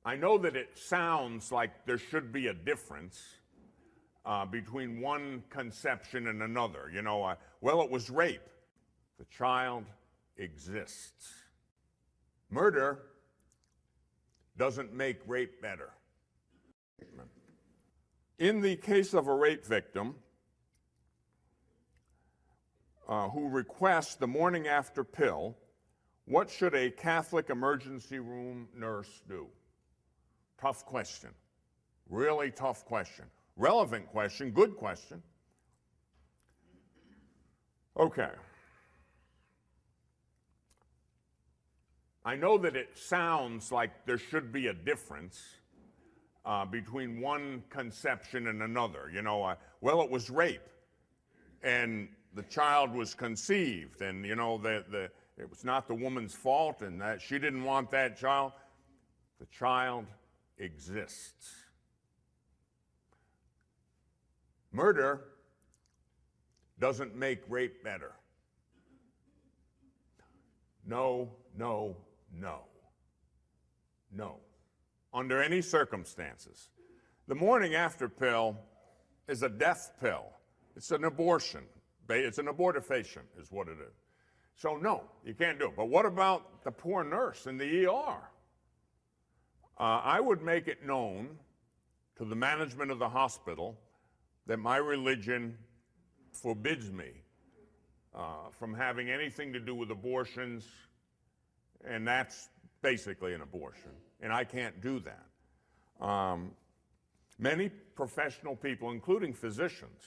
I know that it sounds like there should be a difference between one conception and another. You know, well, it was rape. The child exists. Murder doesn't make rape better. In the case of a rape victim who requests the morning after pill, what should a Catholic emergency room nurse do? Tough question. Really tough question. Relevant question, good question. Okay. I know that it sounds like there should be a difference between one conception and another. You know, well, it was rape, and the child was conceived, and, you know, it was not the woman's fault, and that she didn't want that child. The child exists. Murder doesn't make rape better. No, no, no. No. Under any circumstances. The morning after pill is a death pill. It's an abortion. It's an abortifacient is what it is. So no, you can't do it. But what about the poor nurse in the ER? I would make it known to the management of the hospital that my religion forbids me from having anything to do with abortions, and that's basically an abortion, and I can't do that. Many professional people, including physicians,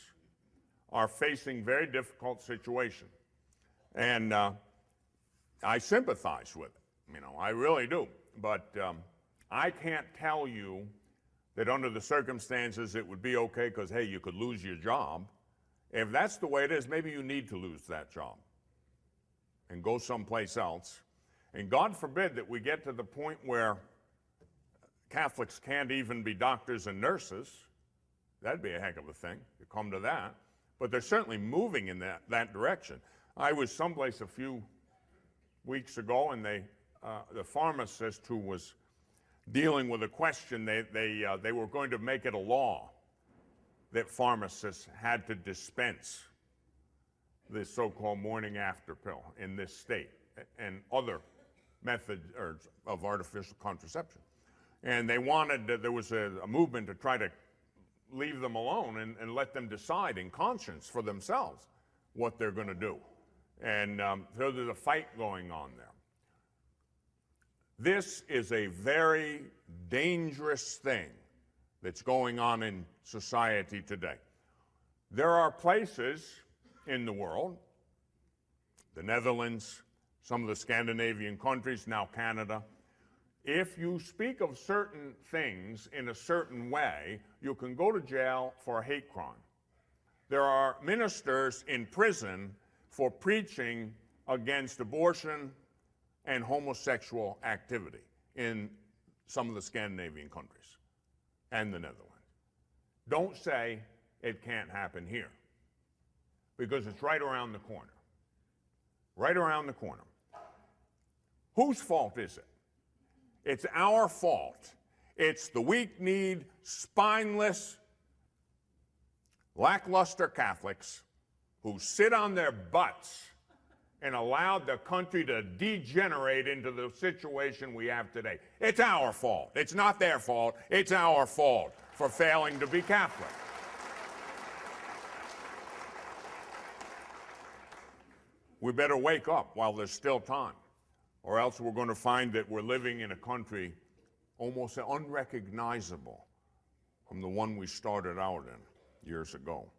are facing very difficult situations, and I sympathize with it. You know, I really do, but I can't tell you that under the circumstances it would be okay because, hey, you could lose your job. If that's the way it is, maybe you need to lose that job and go someplace else. And God forbid that we get to the point where Catholics can't even be doctors and nurses. That'd be a heck of a thing to come to that. But they're certainly moving in that direction. I was someplace a few weeks ago, and the pharmacist who was dealing with a question, they were going to make it a law that pharmacists had to dispense this so-called morning after pill in this state and other methods of artificial contraception. And they wanted, there was a movement to try to leave them alone and let them decide in conscience for themselves what they're going to do. And so there's a fight going on there. This is a very dangerous thing that's going on in society today. There are places in the world, the Netherlands, some of the Scandinavian countries, now Canada, if you speak of certain things in a certain way, you can go to jail for a hate crime. There are ministers in prison for preaching against abortion and homosexual activity in some of the Scandinavian countries and the Netherlands. Don't say it can't happen here, because it's right around the corner. Right around the corner. Whose fault is it? It's our fault. It's the weak-kneed, spineless, lackluster Catholics who sit on their butts and allowed the country to degenerate into the situation we have today. It's our fault. It's not their fault. It's our fault for failing to be Catholic. We better wake up while there's still time, or else we're going to find that we're living in a country almost unrecognizable from the one we started out in years ago.